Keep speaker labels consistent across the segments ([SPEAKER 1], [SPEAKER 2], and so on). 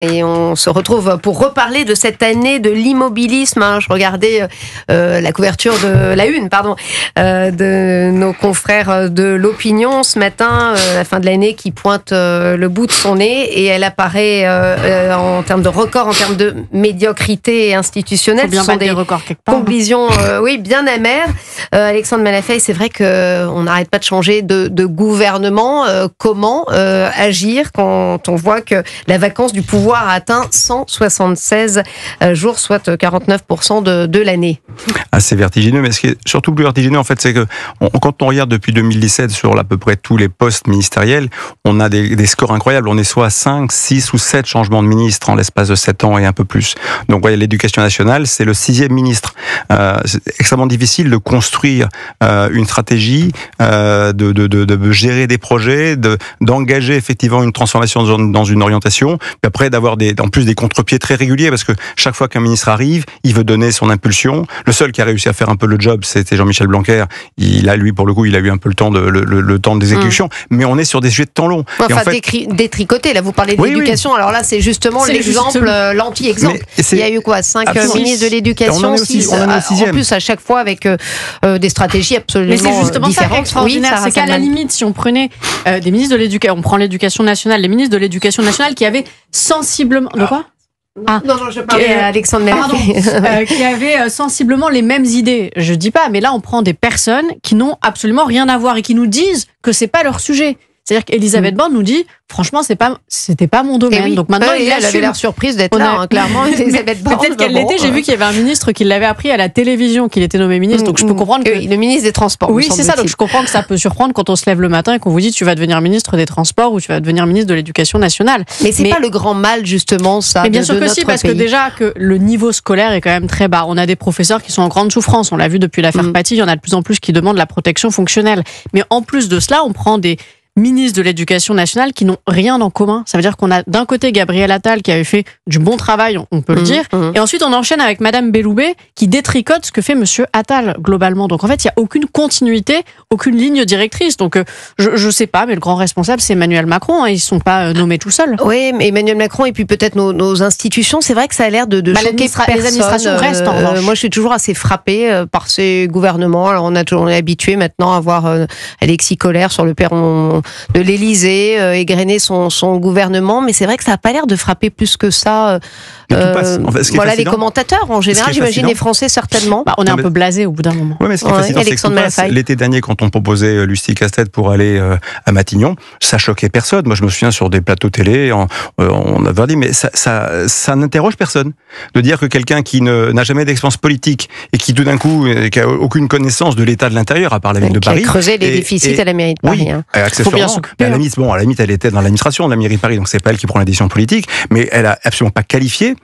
[SPEAKER 1] Et on se retrouve pour reparler de cette année de l'immobilisme. Je regardais la couverture de la une, de nos confrères de l'Opinion ce matin, la fin de l'année qui pointe le bout de son nez et elle apparaît en termes de record, en termes de médiocrité institutionnelle.
[SPEAKER 2] Faut bien battre des records quelque part.
[SPEAKER 1] Conclusions, bien amères. Alexandre Malafeie, c'est vrai qu'on n'arrête pas de changer de gouvernement. Comment agir quand on voit que la vacance du pouvoir a atteint 176 jours, soit 49% de l'année.
[SPEAKER 3] Assez vertigineux, mais ce qui est surtout plus vertigineux, en fait, c'est que quand on regarde depuis 2017 sur à peu près tous les postes ministériels, on a des scores incroyables. On est soit à 5, 6 ou 7 changements de ministres en l'espace de 7 ans et un peu plus. Donc, vous voyez, l'éducation nationale, c'est le 6e ministre. C'est extrêmement difficile de construire une stratégie, de gérer des projets, d'engager effectivement une transformation dans une orientation, puis après d'avoir en plus des contre-pieds très réguliers, parce que chaque fois qu'un ministre arrive, il veut donner son impulsion. Le seul qui a réussi à faire un peu le job, c'était Jean-Michel Blanquer. Lui, pour le coup, il a eu un peu le temps d'exécution. Mais on est sur des sujets de temps long.
[SPEAKER 1] Enfin, en fait, détricoté. Là, vous parlez de l'éducation. Alors là, c'est justement l'exemple, l'anti-exemple. Il y a eu quoi, 5 ministres de l'éducation, 6 en plus à chaque fois avec des stratégies absolument différentes.
[SPEAKER 2] Mais c'est justement ça qui est extraordinaire, c'est qu'à la limite, si on prenait des ministres de l'éducation, on prend l'éducation nationale, les ministres de l'éducation nationale qui avaient sensiblement... De quoi ?
[SPEAKER 1] Non, je parlais à Alexandre Malafeie.
[SPEAKER 2] Qui avaient sensiblement les mêmes idées. Je dis pas, mais là, on prend des personnes qui n'ont absolument rien à voir et qui nous disent que c'est pas leur sujet. C'est-à-dire qu'Elisabeth Borne nous dit, franchement, c'était pas mon domaine.
[SPEAKER 1] Oui.
[SPEAKER 2] Donc maintenant,
[SPEAKER 1] elle avait l'air surprise d'être là, clairement. Elisabeth Borne.
[SPEAKER 2] Peut-être qu'elle l'était. J'ai vu qu'il y avait un ministre qui l'avait appris à la télévision, qu'il était nommé ministre. Donc je peux comprendre que
[SPEAKER 1] le ministre des Transports.
[SPEAKER 2] Oui, c'est ça. Donc je comprends que ça peut surprendre quand on se lève le matin et qu'on vous dit tu vas devenir ministre des Transports ou tu vas devenir ministre de l'Éducation nationale.
[SPEAKER 1] Mais c'est pas le grand mal justement ça.
[SPEAKER 2] Mais bien sûr que si, parce que déjà que le niveau scolaire est quand même très bas. On a des professeurs qui sont en grande souffrance. On l'a vu depuis l'affaire Paty. Il y en a de plus en plus qui demandent la protection fonctionnelle. Mais en plus de cela, on prend des ministres de l'Éducation nationale qui n'ont rien en commun. Ça veut dire qu'on a d'un côté Gabriel Attal qui avait fait du bon travail, on peut le dire, et ensuite on enchaîne avec Madame Belloubet qui détricote ce que fait Monsieur Attal globalement. Donc en fait, il n'y a aucune continuité, aucune ligne directrice. Donc je sais pas, mais le grand responsable c'est Emmanuel Macron. Ils sont pas nommés tout seuls.
[SPEAKER 1] Oui, mais Emmanuel Macron et puis peut-être nos institutions. C'est vrai que ça a l'air de choquer personne.
[SPEAKER 2] Les administrations restent en revanche.
[SPEAKER 1] Moi, je suis toujours assez frappée par ces gouvernements. Alors on est habitué maintenant à voir Alexis Collère sur le perron de l'Élysée, égrener son gouvernement, mais c'est vrai que ça n'a pas l'air de frapper plus que ça. Les commentateurs en général, j'imagine les Français certainement.
[SPEAKER 2] On est un peu blasés au bout d'un moment.
[SPEAKER 3] Oui, mais ce qui est fascinant, c'est que l'été dernier, quand on proposait Lucie Castex pour aller à Matignon, ça choquait personne. Moi, je me souviens sur des plateaux télé, on avait dit, mais ça n'interroge personne. De dire que quelqu'un qui n'a jamais d'expérience politique et qui tout d'un coup, qui a aucune connaissance de l'état de l'intérieur, à part la ville de Paris.
[SPEAKER 1] Qui a creusé les déficits à la mairie de Paris.
[SPEAKER 3] Oui, accessoirement. À la limite, elle était dans l'administration de la mairie de Paris, donc c'est pas elle qui prend la décision politique, mais elle a absolument pas qualifié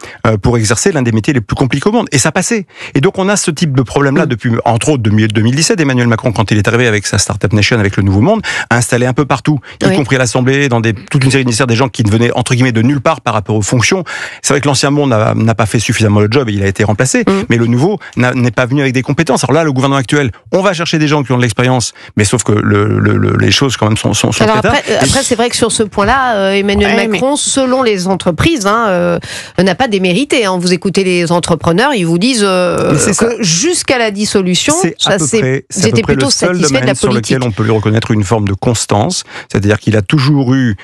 [SPEAKER 3] pour exercer l'un des métiers les plus compliqués au monde. Et ça passait. Et donc on a ce type de problème-là depuis, entre autres, 2017. Emmanuel Macron, quand il est arrivé avec sa Startup Nation, avec le Nouveau Monde, a installé un peu partout, y compris à l'Assemblée, dans toute une série de ministères, des gens qui venaient entre guillemets de nulle part par rapport aux fonctions. C'est vrai que l'ancien monde n'a pas fait suffisamment le job et il a été remplacé, mais le nouveau n'est pas venu avec des compétences. Alors là, le gouvernement actuel, on va chercher des gens qui ont de l'expérience, mais sauf que les choses quand même sont
[SPEAKER 1] alors après, c'est vrai que sur ce point-là, Emmanuel Macron, selon les entreprises, n'a pas démérité. Vous écoutez les entrepreneurs, ils vous disent que jusqu'à la dissolution, j'étais plutôt satisfait de la politique.
[SPEAKER 3] Sur lequel on peut lui reconnaître une forme de constance, c'est-à-dire qu'il a toujours eu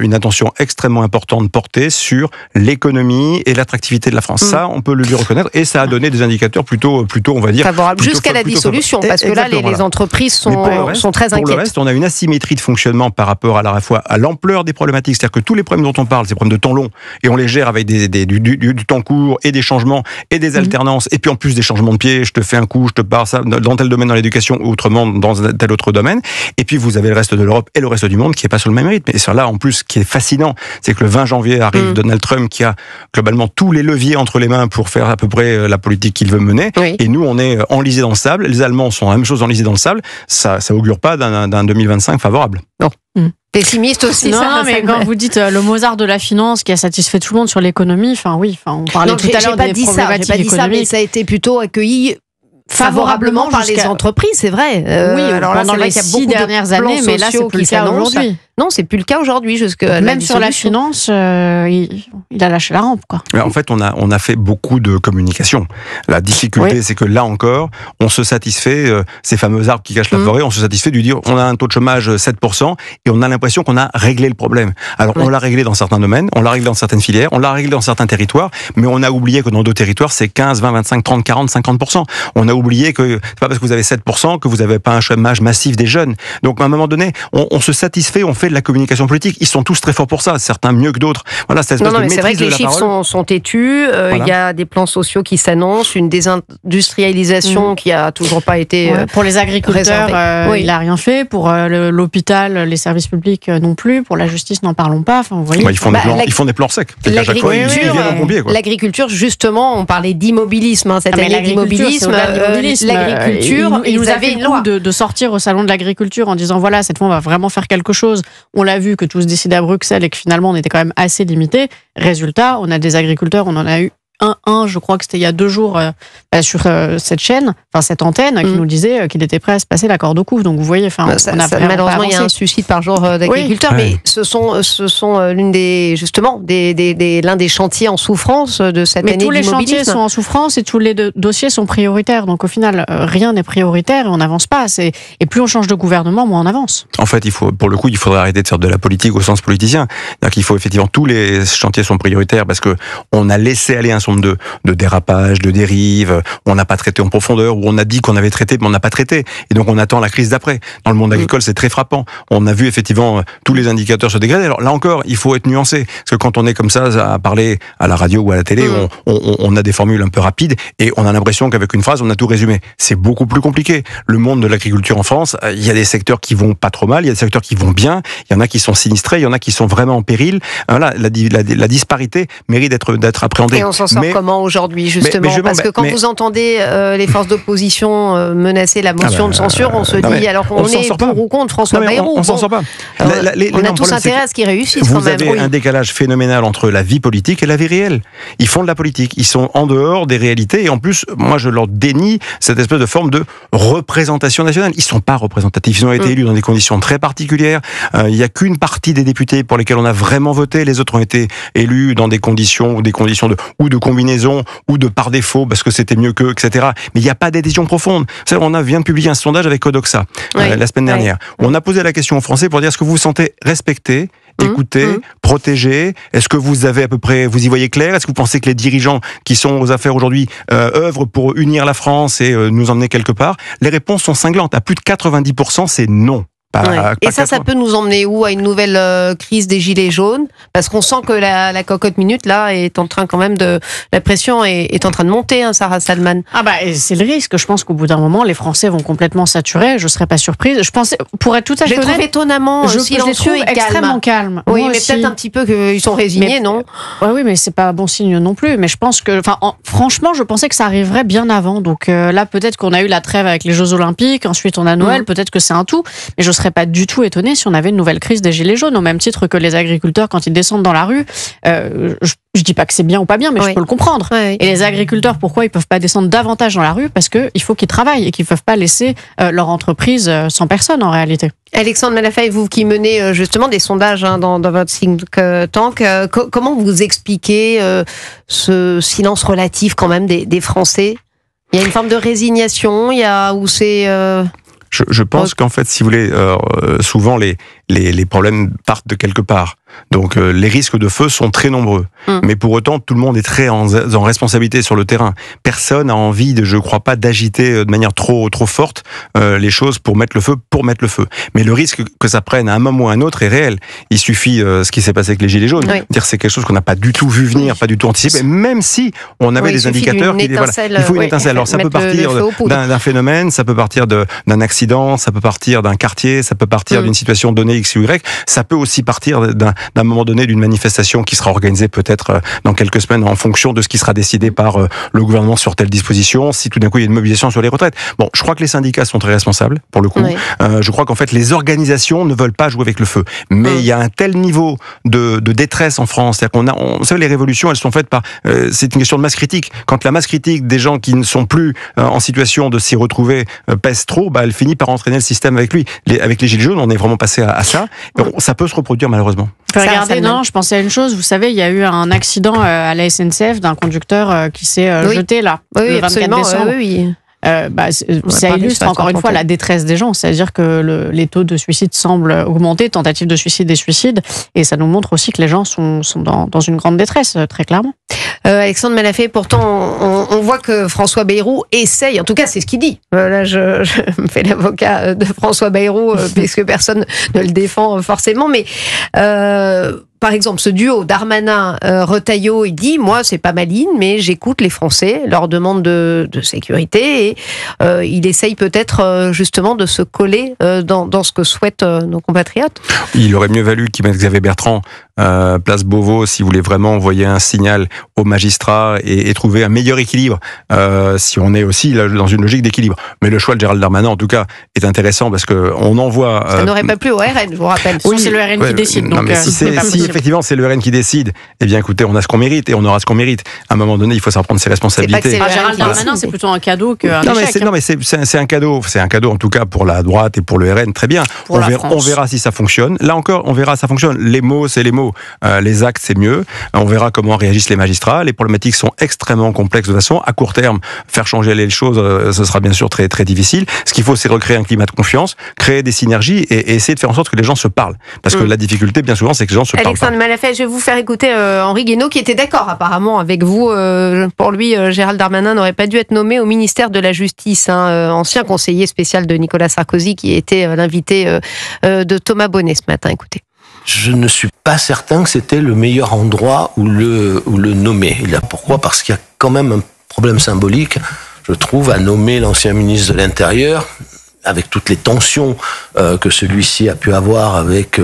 [SPEAKER 3] une attention extrêmement importante portée sur l'économie et l'attractivité de la France. Ça, on peut le lui reconnaître, et ça a donné des indicateurs plutôt on va dire
[SPEAKER 1] favorables jusqu'à la dissolution, parce que là, les entreprises sont très inquiètes.
[SPEAKER 3] Pour le reste, on a une asymétrie de fonctionnement par rapport à la fois à l'ampleur des problématiques, c'est-à-dire que tous les problèmes dont on parle, c'est des problèmes de temps long, et on les gère avec du temps court et des changements et des alternances, et puis en plus des changements de pied, je te fais un coup, je te pars ça dans tel domaine dans l'éducation ou autrement dans tel autre domaine, et puis vous avez le reste de l'Europe et le reste du monde qui est pas sur le même rythme. Et sur là, en plus, ce qui est fascinant, c'est que le 20 janvier arrive Donald Trump qui a globalement tous les leviers entre les mains pour faire à peu près la politique qu'il veut mener, et nous on est enlisés dans le sable. Les Allemands sont la même chose, enlisés dans le sable. Ça augure pas d'un 2025 favorable.
[SPEAKER 1] Non. Pessimiste aussi.
[SPEAKER 2] Non, mais quand vous dites le Mozart de la finance qui a satisfait tout le monde sur l'économie, on parlait tout à l'heure des problématiques économiques.
[SPEAKER 1] J'ai pas dit ça, mais ça a été plutôt accueilli favorablement par les entreprises, c'est vrai.
[SPEAKER 2] Oui, alors pendant les 6 dernières années, mais là, c'est plus le cas aujourd'hui.
[SPEAKER 1] Non, c'est plus le cas aujourd'hui.
[SPEAKER 2] Même sur la finance, il a lâché la rampe, quoi.
[SPEAKER 3] En fait, on a fait beaucoup de communication. La difficulté, c'est que là encore, on se satisfait, ces fameux arbres qui cachent la forêt, on se satisfait de dire on a un taux de chômage 7% et on a l'impression qu'on a réglé le problème. Alors, on l'a réglé dans certains domaines, on l'a réglé dans certaines filières, on l'a réglé dans certains territoires, mais on a oublié que dans d'autres territoires, c'est 15, 20, 25, 30, 40, 50%. On a oublié que c'est pas parce que vous avez 7% que vous n'avez pas un chômage massif des jeunes. Donc, à un moment donné, on se satisfait, on fait de la communication politique. Ils sont tous très forts pour ça, certains mieux que d'autres. Voilà, c'est
[SPEAKER 1] c'est vrai que les chiffres sont têtus. Il y a des plans sociaux qui s'annoncent, une désindustrialisation qui a toujours pas été
[SPEAKER 2] pour les agriculteurs, il n'a rien fait. Pour l'hôpital, les services publics non plus. Pour la justice, n'en parlons pas. Enfin, vous voyez.
[SPEAKER 3] Ils font des plans secs.
[SPEAKER 1] L'agriculture, justement, on parlait d'immobilisme cette année d'immobilisme. L'agriculture,
[SPEAKER 2] il nous avait une loi de sortir au salon de l'agriculture en disant voilà, cette fois on va vraiment faire quelque chose. On l'a vu que tout se décidait à Bruxelles et que finalement on était quand même assez limité. Résultat, on a des agriculteurs, on en a eu je crois que c'était il y a 2 jours sur cette chaîne, enfin cette antenne, qui nous disait qu'il était prêt à se passer la corde au cou. Donc vous voyez,
[SPEAKER 1] malheureusement il y a un suicide par jour d'agriculteurs, mais ce sont l'un des chantiers en souffrance de cette année d'immobilisme.
[SPEAKER 2] Tous les chantiers sont en souffrance et tous les dossiers sont prioritaires. Donc au final, rien n'est prioritaire et on n'avance pas. Et plus on change de gouvernement, moins on avance.
[SPEAKER 3] En fait, il faudrait arrêter de faire de la politique au sens politicien. C'est-à-dire qu'il faut effectivement, tous les chantiers sont prioritaires parce que on a laissé aller un de dérapages, de dérives, on n'a pas traité en profondeur, ou on a dit qu'on avait traité, mais on n'a pas traité. Et donc on attend la crise d'après. Dans le monde agricole, c'est très frappant. On a vu effectivement tous les indicateurs se dégrader. Alors là encore, il faut être nuancé. Parce que quand on est comme ça à parler à la radio ou à la télé, on a des formules un peu rapides et on a l'impression qu'avec une phrase, on a tout résumé. C'est beaucoup plus compliqué. Le monde de l'agriculture en France, il y a des secteurs qui vont pas trop mal, il y a des secteurs qui vont bien, il y en a qui sont sinistrés, il y en a qui sont vraiment en péril. Voilà, la disparité mérite d'être appréhendée.
[SPEAKER 1] Et on s'en sort comment aujourd'hui, justement? Parce que quand vous entendez les forces d'opposition menacer la motion de censure, on se dit, alors on est pour ou contre François Bayrou.
[SPEAKER 3] On s'en sort pas.
[SPEAKER 1] On a tous intérêt à ce qu'ils réussissent quand même.
[SPEAKER 3] Vous avez un décalage phénoménal entre la vie politique et la vie réelle. Ils font de la politique, ils sont en dehors des réalités, et en plus, moi je leur dénie cette espèce de forme de représentation nationale. Ils sont pas représentatifs, ils ont été élus dans des conditions très particulières. Il y a qu'une partie des députés pour lesquels on a vraiment voté, les autres ont été élus dans des conditions de combinaison ou de par défaut parce que c'était mieux qu'eux, etc. Mais il n'y a pas d'adhésion profonde. On vient de publier un sondage avec Odoxa la semaine dernière. On a posé la question aux Français pour dire est-ce que vous vous sentez respecté, écouté, protégé? Est-ce que vous avez à peu près, vous y voyez clair? Est-ce que vous pensez que les dirigeants qui sont aux affaires aujourd'hui œuvrent pour unir la France et nous emmener quelque part? Les réponses sont cinglantes. À plus de 90%, c'est non.
[SPEAKER 1] Et ça peut nous emmener où? À une nouvelle crise des gilets jaunes? Parce qu'on sent que la cocotte minute là est en train quand même la pression est en train de monter, Sarah Salman.
[SPEAKER 2] C'est le risque. Je pense qu'au bout d'un moment, les Français vont complètement saturer. Je serais pas surprise. Je pensais, pour être tout à fait honnête,
[SPEAKER 1] je trouve étonnamment silencieux et
[SPEAKER 2] extrêmement calme.
[SPEAKER 1] Oui, mais peut-être un petit peu qu'ils sont résignés, non?
[SPEAKER 2] Oui, mais c'est pas bon signe non plus. Mais je pense que, franchement, je pensais que ça arriverait bien avant. Donc là, peut-être qu'on a eu la trêve avec les Jeux Olympiques. Ensuite, on a Noël. Peut-être que c'est un tout. Mais je serais pas du tout étonné si on avait une nouvelle crise des gilets jaunes, au même titre que les agriculteurs quand ils descendent dans la rue. Je dis pas que c'est bien ou pas bien, mais je peux le comprendre. Et les agriculteurs, pourquoi ils peuvent pas descendre davantage dans la rue? Parce que il faut qu'ils travaillent et qu'ils peuvent pas laisser leur entreprise sans personne en réalité.
[SPEAKER 1] Alexandre Malafaye, vous qui menez justement des sondages dans votre think tank, comment vous expliquez ce silence relatif quand même des Français? Il y a une forme de résignation, où c'est
[SPEAKER 3] Je pense qu'en fait, si vous voulez, souvent les problèmes partent de quelque part. Donc les risques de feu sont très nombreux. Mais pour autant, tout le monde est très en responsabilité sur le terrain. Personne n'a envie, je crois pas, d'agiter de manière trop forte les choses pour mettre le feu. Mais le risque que ça prenne à un moment ou à un autre est réel. Il suffit ce qui s'est passé avec les Gilets jaunes. Dire c'est quelque chose qu'on n'a pas du tout vu venir, pas du tout anticipé, même si on avait des indicateurs qui il faut une étincelle. Alors ça peut partir d'un phénomène, ça peut partir d'un accident, ça peut partir d'un quartier, ça peut partir d'une situation donnée X ou Y, ça peut aussi partir d'un moment donné d'une manifestation qui sera organisée peut-être dans quelques semaines en fonction de ce qui sera décidé par le gouvernement sur telle disposition, si tout d'un coup il y a une mobilisation sur les retraites. Bon, je crois que les syndicats sont très responsables, pour le coup. Oui. Je crois qu'en fait, les organisations ne veulent pas jouer avec le feu. Mais il y a un tel niveau de détresse en France. C'est-à-dire vous savez, les révolutions, elles sont faites par... c'est une question de masse critique. Quand la masse critique des gens qui ne sont plus en situation de s'y retrouver pèse trop, elle finit par entraîner le système avec lui. Avec les Gilets jaunes, on est vraiment passé à ça. Ça peut se reproduire, malheureusement.
[SPEAKER 2] Regardez, non, je pensais à une chose. Vous savez, il y a eu un accident à la SNCF d'un conducteur qui s'est jeté là, le 24 décembre.
[SPEAKER 1] Oui.
[SPEAKER 2] Ça illustre encore une fois la détresse des gens, c'est-à-dire que les taux de suicide semblent augmenter, tentatives de suicide et suicides, et ça nous montre aussi que les gens sont dans une grande détresse, très clairement.
[SPEAKER 1] Alexandre Malafé, pourtant on voit que François Bayrou essaye, en tout cas c'est ce qu'il dit. Là je me fais l'avocat de François Bayrou puisque personne ne le défend forcément, mais par exemple, ce duo Darmanin-Retailleau, il dit, moi, c'est pas ma ligne, mais j'écoute les Français, leur demande de sécurité, et il essaye peut-être justement de se coller dans ce que souhaitent nos compatriotes.
[SPEAKER 3] Il aurait mieux valu qu'il mette Xavier Bertrand place Beauvau s'il voulait vraiment envoyer un signal aux magistrats et trouver un meilleur équilibre, si on est aussi là, dans une logique d'équilibre. Mais le choix de Gérald Darmanin, en tout cas, est intéressant parce qu'on envoie...
[SPEAKER 1] Ça n'aurait pas plu au RN, je vous rappelle.
[SPEAKER 2] Oui, c'est le RN qui décide.
[SPEAKER 3] Non, mais si effectivement c'est le RN qui décide, eh bien écoutez, on a ce qu'on mérite et on aura ce qu'on mérite. À un moment donné, il faut s'en prendre ses responsabilités.
[SPEAKER 2] Gérald Darmanin, c'est plutôt un cadeau qu'un échec.
[SPEAKER 3] Non, mais c'est un cadeau. C'est un cadeau en tout cas pour la droite et pour le RN, très bien. On verra si ça fonctionne. Là encore, on verra si ça fonctionne. Les mots, c'est les mots. Les actes, c'est mieux. On verra comment réagissent les magistrats. Les problématiques sont extrêmement complexes de toute façon. À court terme, faire changer les choses, ce sera bien sûr très, très difficile. Ce qu'il faut, c'est recréer un climat de confiance, créer des synergies et essayer de faire en sorte que les gens se parlent. Parce que la difficulté, bien souvent, c'est que les gens se parlent pas.
[SPEAKER 1] Alexandre Malafé, je vais vous faire écouter Henri Guénaud qui était d'accord apparemment avec vous. Pour lui, Gérald Darmanin n'aurait pas dû être nommé au ministère de la Justice. Ancien conseiller spécial de Nicolas Sarkozy qui était l'invité de Thomas Bonnet ce matin. Écoutez.
[SPEAKER 4] Je ne suis pas certain que c'était le meilleur endroit où le nommer. Pourquoi ? Parce qu'il y a quand même un problème symbolique, je trouve, à nommer l'ancien ministre de l'Intérieur, avec toutes les tensions que celui-ci a pu avoir avec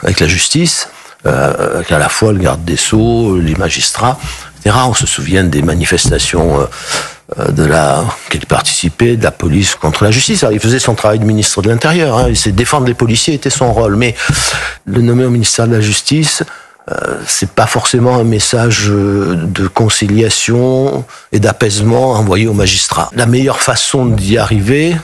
[SPEAKER 4] la justice, avec à la fois le garde des Sceaux, les magistrats, etc. On se souvient des manifestations qu'il participait, de la police contre la justice. Alors, il faisait son travail de ministre de l'Intérieur, défendre les policiers était son rôle, mais le nommer au ministère de la Justice, c'est pas forcément un message de conciliation et d'apaisement envoyé aux magistrats. La meilleure façon d'y arriver,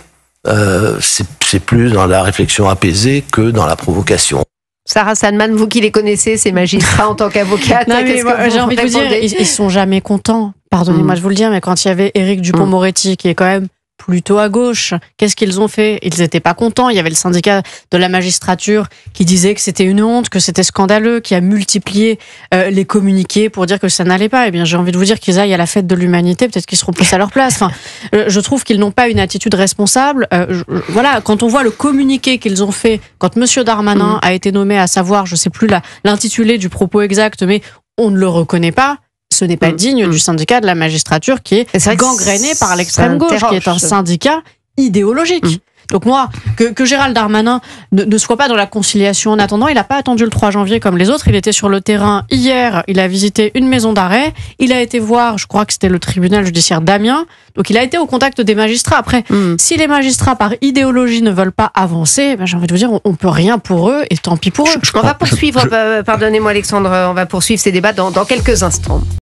[SPEAKER 4] c'est plus dans la réflexion apaisée que dans la provocation.
[SPEAKER 1] Sarah Sandman, vous qui les connaissez, ces magistrats en tant qu'avocate,
[SPEAKER 2] j'ai envie de vous dire, ils sont jamais contents. Pardonnez-moi de vous le dire, mais quand il y avait Éric Dupond-Moretti, qui est quand même plutôt à gauche, qu'est-ce qu'ils ont fait ? Ils n'étaient pas contents. Il y avait le syndicat de la magistrature qui disait que c'était une honte, que c'était scandaleux, qui a multiplié les communiqués pour dire que ça n'allait pas. Eh bien, j'ai envie de vous dire qu'ils aillent à la fête de l'humanité, peut-être qu'ils seront plus à leur place. Enfin, je trouve qu'ils n'ont pas une attitude responsable. Voilà, quand on voit le communiqué qu'ils ont fait, quand Monsieur Darmanin a été nommé, à savoir, je ne sais plus l'intitulé du propos exact, mais on ne le reconnaît pas. Ce n'est pas digne du syndicat de la magistrature qui est gangréné par l'extrême gauche, qui est un syndicat idéologique. Donc moi, que Gérald Darmanin ne soit pas dans la conciliation en attendant, il n'a pas attendu le 3 janvier comme les autres, il était sur le terrain hier, il a visité une maison d'arrêt, il a été voir, je crois que c'était le tribunal judiciaire d'Amiens, donc il a été au contact des magistrats. Après, si les magistrats par idéologie ne veulent pas avancer, j'ai envie de vous dire, on peut rien pour eux et tant pis pour eux.
[SPEAKER 1] On va poursuivre, pardonnez-moi Alexandre, on va poursuivre ces débats dans quelques instants.